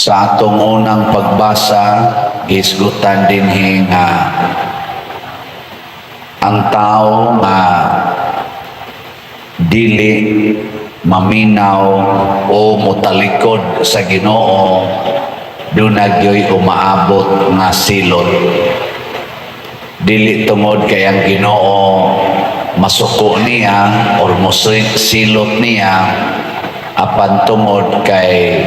Sa atong unang pagbasa, gisgutan din nga ang tao nga dili maminaw o mutalikod sa Ginoo doon nagyoy umaabot nga silot. Dili tungod kay ang Ginoo masuko niya or silot niya, apan tungod kay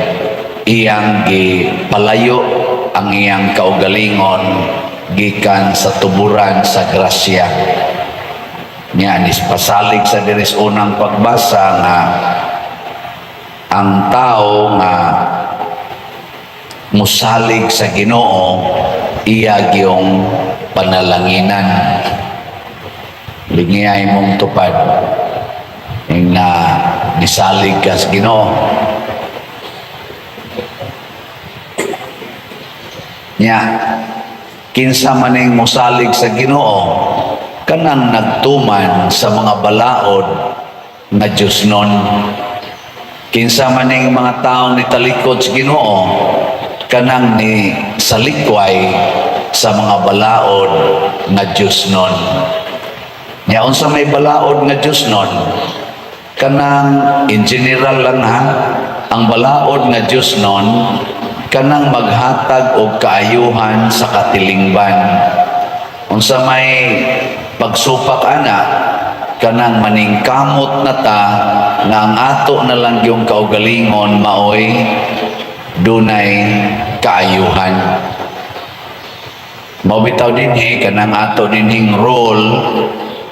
iyang gipalayo ang iyang kaugalingon gikan sa tuburan sa grasya. Nya pasalig sa diris unang pagbasa nga ang tao nga musalig sa Ginoo iya gyung panalanginan. Lingiyay mong tupad na nisalig ka sa Ginoo. Nya kinsa maning musalig sa Ginoo kanang nagtuman sa mga balaod nga Diosnon. Kinsa maning mga taong nitalikod sa Ginoo kanang ni salikway sa mga balaod nga Diosnon. Nya unsa may balaod nga Diosnon? Kanang in general lang ha, ang balaod nga Diosnon kanang maghatag og kaayuhan sa katilingban. Unsa may pagsupak ana kanang maningkamot na ta nga ang ato na lang yung kaugalingon maoy dunay kaayuhan. Mabitaw dinhi kanang ato dinhing role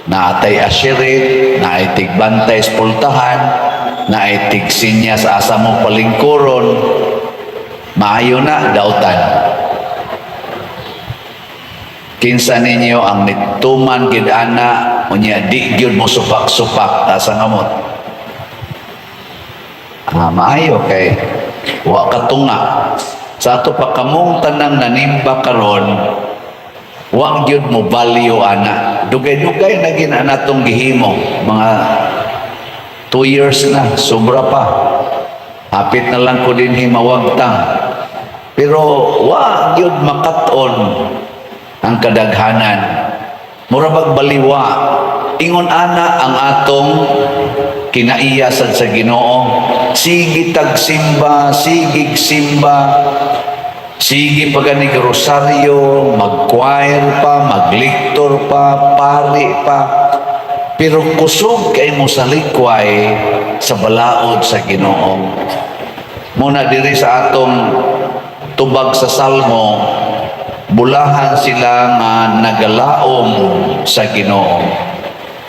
na atay asyirit, na ay tigbantay sa pultahan, na ay tigsinya sa asa mo palingkuron, maayo na dautan. Kinsa ninyo ang nituman gid ana unya di gyud mo supak-supak ta sa ngamot. Maayo kay wa katunga. Sa ato pa kamong tanang nanimba karon, wa gyud mo value ana. Dugay-dugay na gid anatong gihimo. Mga 2 years na, sobra pa. Hapit na lang ko din himawagtang. Pero wa gyud makat-on ang kadaghanan. Murabag baliwa. Ingon ana ang atong kinaiyasan sa Ginoo. Sige tagsimba, sigig simba, sige paganig rosaryo, mag-choir pa, magliktor pa, pari pa. Pero kusog kay mo sa likway sa balaod sa Ginoo. Muna diri sa atong tubag sa Salmo, bulahan sila nga nagalaom sa Ginoo.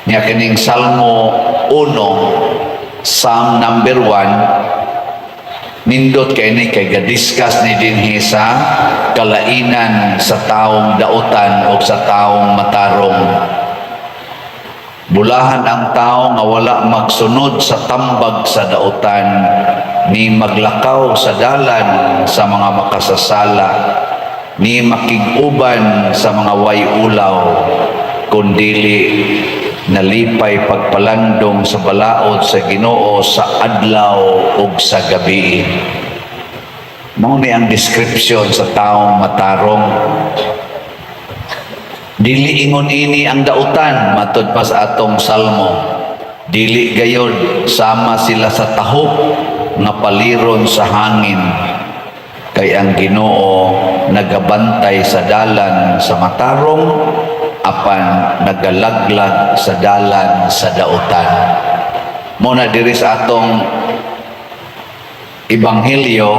Nya kining Salmo 1, Psalm number 1, nindot kay ni kay gadiskas ni dinhi sa kalainan sa taong dautan o sa taong matarong. Bulahan ang tao nga wala magsunod sa tambag sa dautan, ni maglakaw sa dalan sa mga makasasala, ni makig-uban sa mga way-ulaw, kundili nalipay pagpalandong sa balaod sa Ginoo sa adlaw ug sa gabi. Mao ni ang description sa taong matarong. Dili ingon ini ang dautan matud pa sa atong Salmo. Dili gayod sama sila sa tahok nga paliron sa hangin. Kay ang Ginoo nagabantay sa dalan sa matarong, apan nagalaglag sa dalan sa dautan. Muna diri sa atong Ebanghelyo,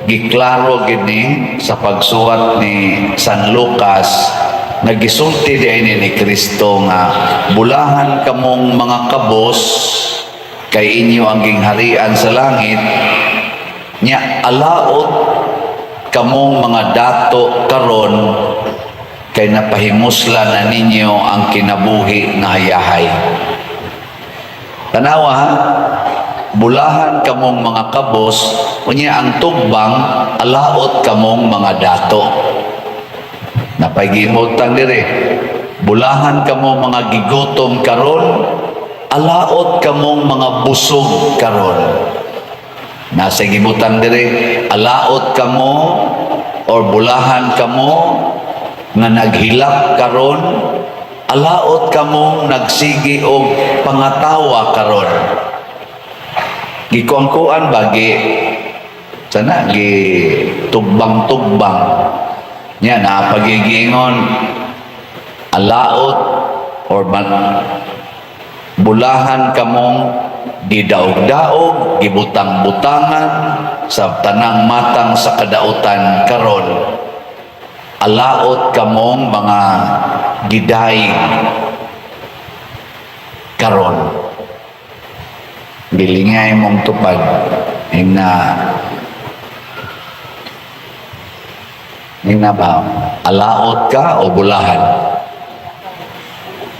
giklaro gini sa pagsuwat ni San Lucas, nagisulti din ni Kristo nga bulahan kamong mga kabos kay inyo ang gingharian sa langit, nya alaot kamong mga dato karon kay napahimusla na ninyo ang kinabuhi na hayahay. Tanawa ha, bulahan kamong mga kabos, unya ang tugbang, alaot kamong mga dato. Napaghimutang dire, bulahan kamong mga gigutom karon, alaot kamong mga busog karon. Nasa gibutang dire, alaot kamo or bulahan kamo nga naghilak karon, alaot kamo nagsigi og pangatawa karon. Gikuangkuan bagi sana gi tugbang-tugbang nya na pagigingon alaot or bulahan kamong gidaog-daog, gibutang-butangan sa tanang matang sa kadautan karon. Alaot kamong mga giday karon. Bilingay mong tupad hingna ba alaot ka o bulahan?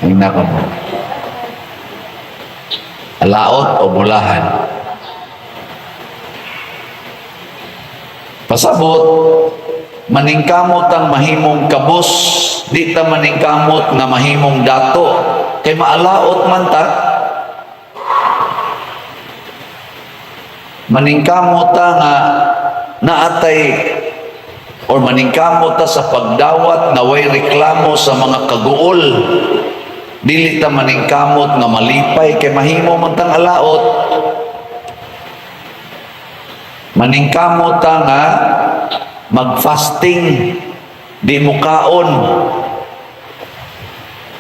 Hingna ka mo. Alaot o bulahan. Pasabot, maningkamot ang mahimong kabus, di ta maningkamot nga mahimong dato, kay maalaot man ta. Maningkamot ta nga naatay or maningkamot ta sa pagdawat na way reklamo sa mga kaguol. Dili ta maningkamot nga malipay kay mahimo man tang alaot. Maningkamot ta nga mag-fasting, di mo kaon.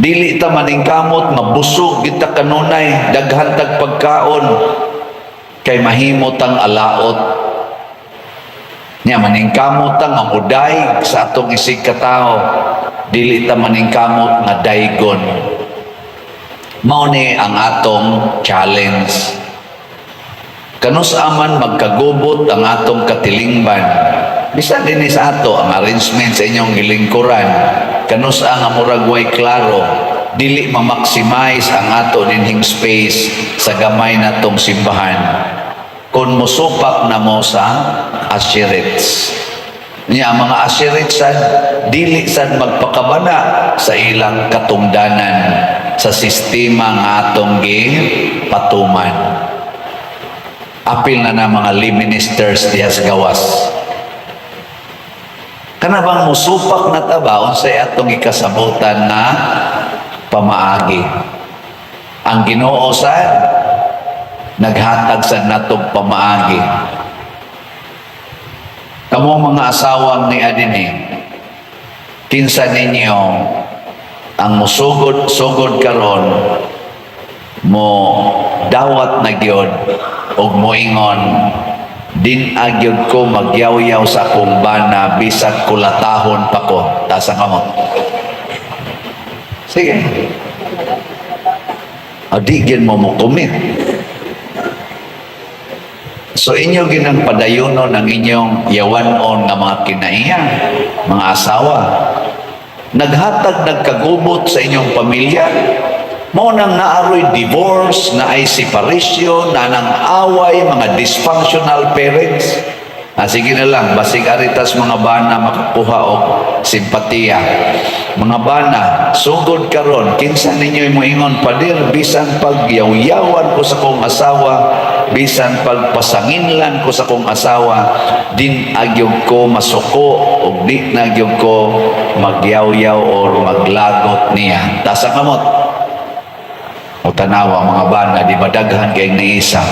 Dili ta maningkamot mabusog kita kanunay, daghan tag pagkaon kay mahimo tang alaot. Nya maningkamot ta nga muday sa atong isig katao, dili ta maningkamot nga daygon. Mao ni ang atong challenge. Kanus aman magkagubot ang atong katilingban. Bisan din sa ato ang arrangement sa inyong gilingkuran. Kanus ang murag way klaro, dili ma-maximize ang ato dinhing space sa gamay natong simbahan. Kung musupak na mo sa asherets. Niya ang mga asherets sad dili sad magpakabana sa ilang katungdanan sa sistema nga atong gipatuman. Apil na na mga lay ministers diha sa gawas. Kana bang musupak na tabaon sa atong ikasabutan na pamaagi. Ang Ginoo sad naghatag sa natong pamaagi. Kamong mga asawang ni adini, kinsa ninyo ang musugod karon mo dawat na gyud og moingon din agyod ko magyaw-yaw sa akong bana bisag kulatahon pa ko tasa ka mo. Sige, adigin mo commit. So inyo ginang padayonon ang inyong yawanon nga mga kinaiya, mga asawa. Naghatag nagkagubot sa inyong pamilya. Mao nang naaroy divorce, na ay separation, na nang away, mga dysfunctional parents. Sige na lang, basig aritas mga bana makakuha og simpatiya. Mga bana, sugod karon, kinsa ninyo moingon padir bisan pagyaw-yawan ko sa kong asawa, bisan pagpasanginlan ko sa kong asawa, din agyog ko masuko og di na agyog ko magyaw-yaw or maglagot niya. Tasa kamot. O tanawa mga bana, di ba daghan kay niisa?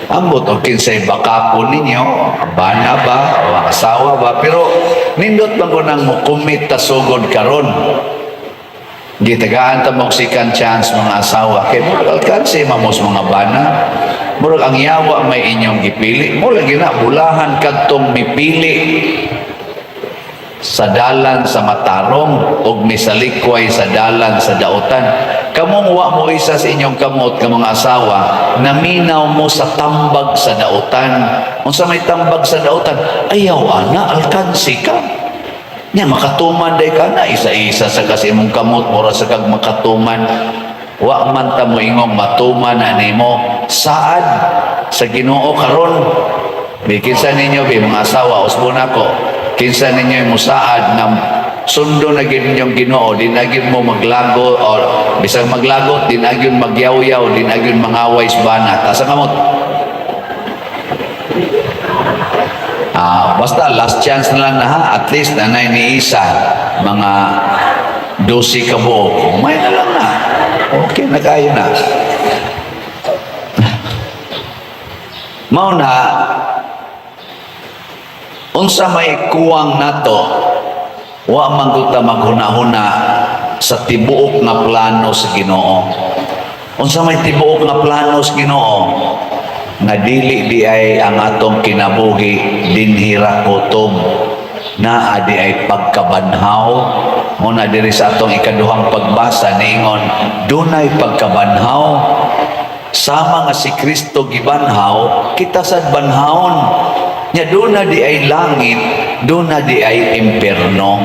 Ambot o kinsay bakapon ninyo, bana ba, o asawa ba, pero nindot man ko nang mukumit ta sugod karon. Gitagaan ta mong second chance mga asawa. Kay murag alkansi mamos mga bana. Murag ang yawa may inyong gipili. Murag gina bulahan kadtong mipili sa dalan sa matarong ug misalikway sa dalan sa dautan. Kamong wa mo isa sa inyong kamot ka mga asawa, naminaw mo sa tambag sa dautan. Unsa may tambag sa dautan? Ayaw ana alkansi ka. Nya makatuman day ka na isa-isa sa kasi mong kamot mura sa kag makatuman. Wa man ta mo ingong matuman na nimo saad sa Ginoo karon. Bikinsa ninyo bi mga asawa usbon ako. Kinsa ninyo musaad na sundo na gid ninyong Ginoo, din na gid mo maglago or bisag maglagot, din na gid magyaw-yaw, din na gid mangaway sa bana. Tasa kamot. Basta last chance na lang na ha, at least nanay ni isa, mga 12 ka buo, umay na lang na. Okay na kayo na. Mao na, unsa may kuwang nato, wa man ta maghuna-huna sa tibuok nga plano sa Ginoo. Unsa may tibuok nga plano sa Ginoo, nga dili di ay ang atong kinabuhi dinhira kutob, na adi ay pagkabanhaw. Muna diri sa atong ikaduhang pagbasa niingon, dunay pagkabanhaw sama nga si Kristo gibanhaw, kita sad banhawon. Nya duna di ay langit, duna di ay impierno.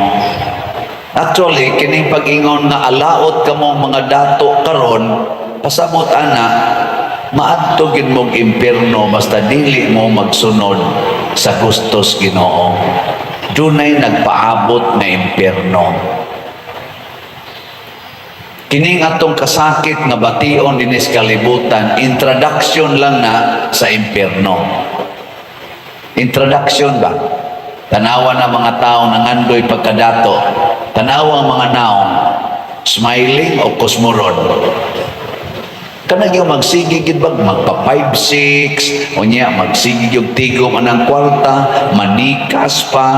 Actually, kining pag-ingon nga alaot kamong mga dato karon, pasabot ana, maadto gid mong impierno basta dili mo magsunod sa gustos Ginoo. Dunay nagpaabot na impierno. Kining atong kasakit nga bation dinis kalibutan, introduction lang na sa impierno. Introduction ba? Tanawa na mga tao nangandoy pagkadato. Tanawa ang mga naong smiling o kusmuron. Kanang yung magsigigid bag, magpa 5-6, o niya, magsigig yung tigom anang kwarta, manikas pa,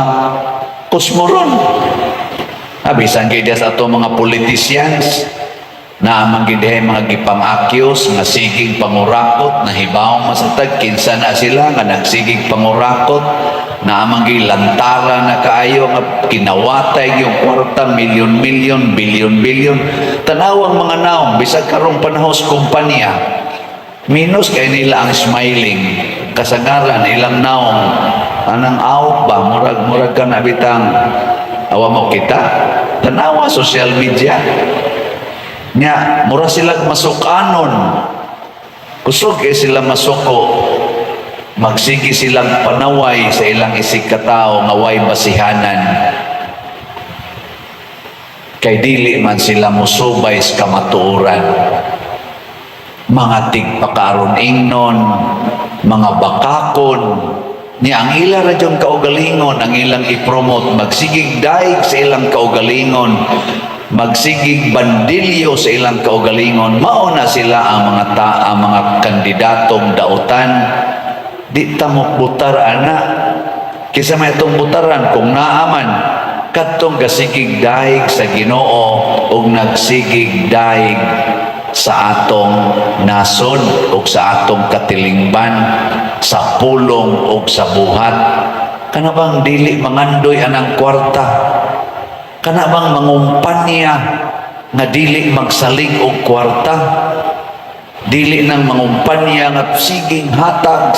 kusmuron. Bisan kayo sa ito mga politicians, na amang mga gipang-akyos, nga sigig pangurakot, na hibaw masatag, kinsa na sila, nga nagsigig pangurakot, na amang lantara na kaayo, nga kinawatay yung kwarta, milyon-milyon, bilyon-bilyon. Tanawang mga naong, bisag karong panahos kumpanya, minus kay nila ang smiling, kasagaran, ilang naong, anang out ba, murag ka na bitang, awa mo kita, tanawa social media, nya mura sila masukanon, kusog kay sila masuko, magsigi silang panaway sa ilang isig katao nga way basihanan, kay dili man sila musubay sa kamatuoran. Mga tigpakaron ingnon, mga bakakon, niya ang ila radyon kaugalingon, ang ilang ipromote, magsigig daig sa ilang kaugalingon, magsigig bandilyo sa ilang kaugalingon. Mauna sila ang mga kandidatong dautan. Di ta mo butar ana, kisa may itong butaran kung naaman katong gasigig daig sa Ginoo o nagsigig daig sa atong nasod o sa atong katilingban, sa pulong o sa buhat. Kana bang dili mangandoy anang kwarta? Kana bang mangumpanya nga dili magsalig og kwarta? Dili nang mangumpanya nga siging hatag.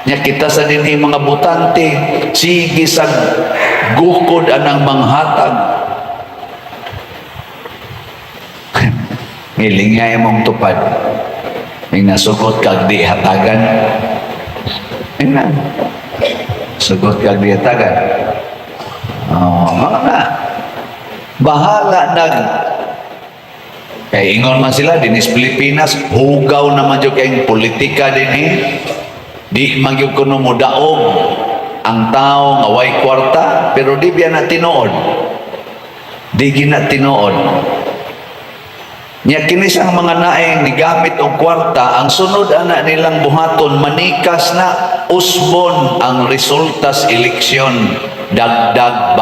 Nya kita sa dinhi mga butante, sige sa gukod anang manghatag. Ngilingay mong tupad. Yung nasugot kag di hatagan. Ina. Sugot kag di hatagan. Mga bahala na. Kaya ingon man sila, dinis Pilipinas, hugaw naman yung kayong politika din eh. Di magyug kuno mo daog ang tao nga way kwarta, pero di biya na tinuod. Di gina tinuod. Nya kini sang mga naeng nigamit og kwarta, ang sunod ana nilang buhaton manikas na usbon ang resulta sa eleksyon, dagdag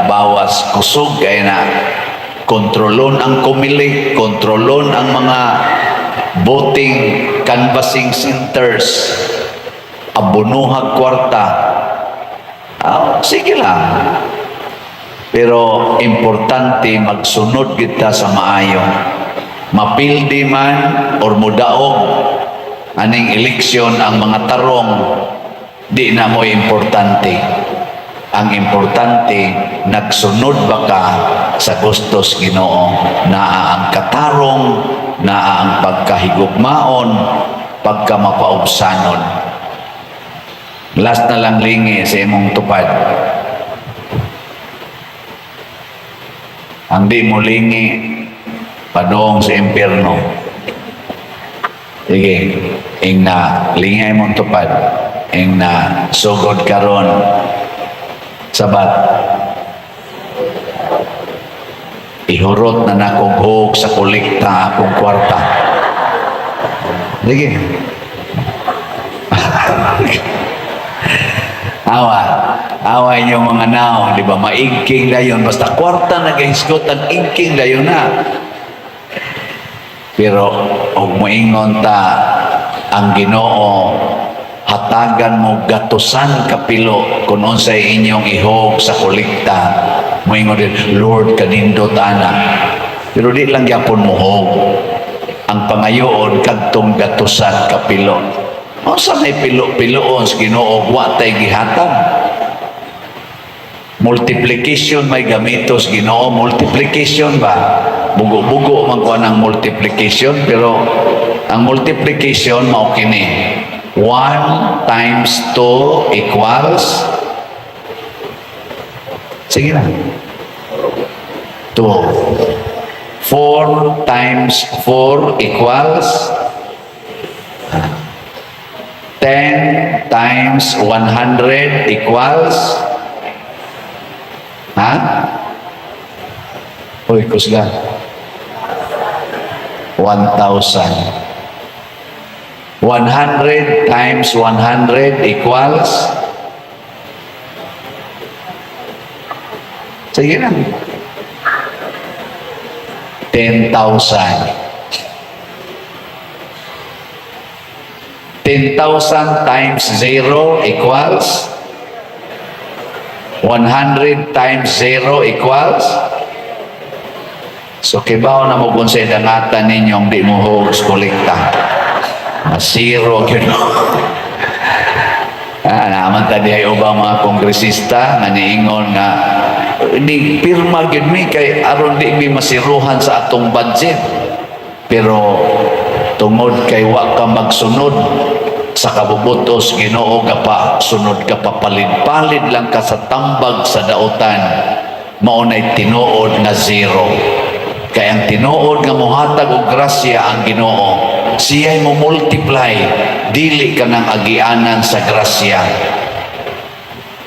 bawas kusog kay na kontrolon ang komili, kontrolon ang mga voting canvassing centers, abonuhag kwarta. Sige lang. Pero importante magsunod kita sa maayo. Mapildi man or mudaog aning eleksyon ang mga tarong, di na mo importante. Ang importante, nagsunod ba ka sa gustos Ginoo? Naa ang katarong, naa ang pagkahigugmaon, pagkamapaubsanon. Last na lang lingi sa imong tupad. Ang di mo lingi, padong sa impyerno. Sige. ing na lingay mong tupad, ing na sugod karon sabat ihurot na nakong hug sa kolekta akong kwarta. Sige. Awa inyong mga naon, di ba? Maigking dayon. Basta kwarta nag-isgotan, igking dayon na. Pero, og moingon ta, ang Ginoo, hatagan mo gatusan kapilo kung unsay inyong ihog sa kolekta. Moingon din, Lord, kanindot ana. Pero di lang yapon mo hog. Ang pangayoon, kagtong gatusan kapilo. O sa may pilo-piloon sa Ginoo, wa tay gihatag. Multiplication may gamitos Ginoo, multiplication ba? Bugo-bugo man ko ng multiplication, pero ang multiplication mao kini. 1 times 2 equals sige na. 2. 4 times 4 equals 10 times 100 equals ha? Uy, kusga. 1,000. 100 times 100 equals sige na. 10,000. 10,000 times 0 equals 100 times 0 equals so kibaw na mo kung sa dangatan ninyong di mo hogs kolekta masiro yun naman tadi ay ubang mga kongresista nga niingon nga di pirma yun mi kay aron di mi masiruhan sa atong budget pero tungod kay wa ka magsunod sa kabubutos Ginoo gapa sunod ka papalid-palid lang ka sa tambag sa dautan mao nay tinuod nga zero kay ang tinuod nga mohatag og grasya ang Ginoo siya'y mo multiply dili ka nang agianan sa grasya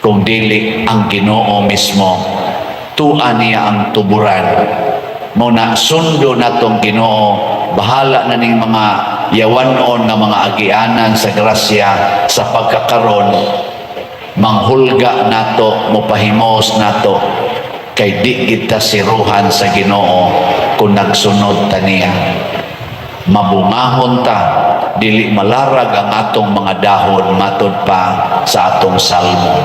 kung dili ang Ginoo mismo tuan niya ang tuburan mo na sundo natong Ginoo bahala na ning mga yawanon nga mga agianan sa grasya sa pagkakaron manghulga nato mopahimos nato kay di kita siruhan sa Ginoo kung nagsunod ta niya mabungahon ta dili malarag ang atong mga dahon matod pa sa atong salmo.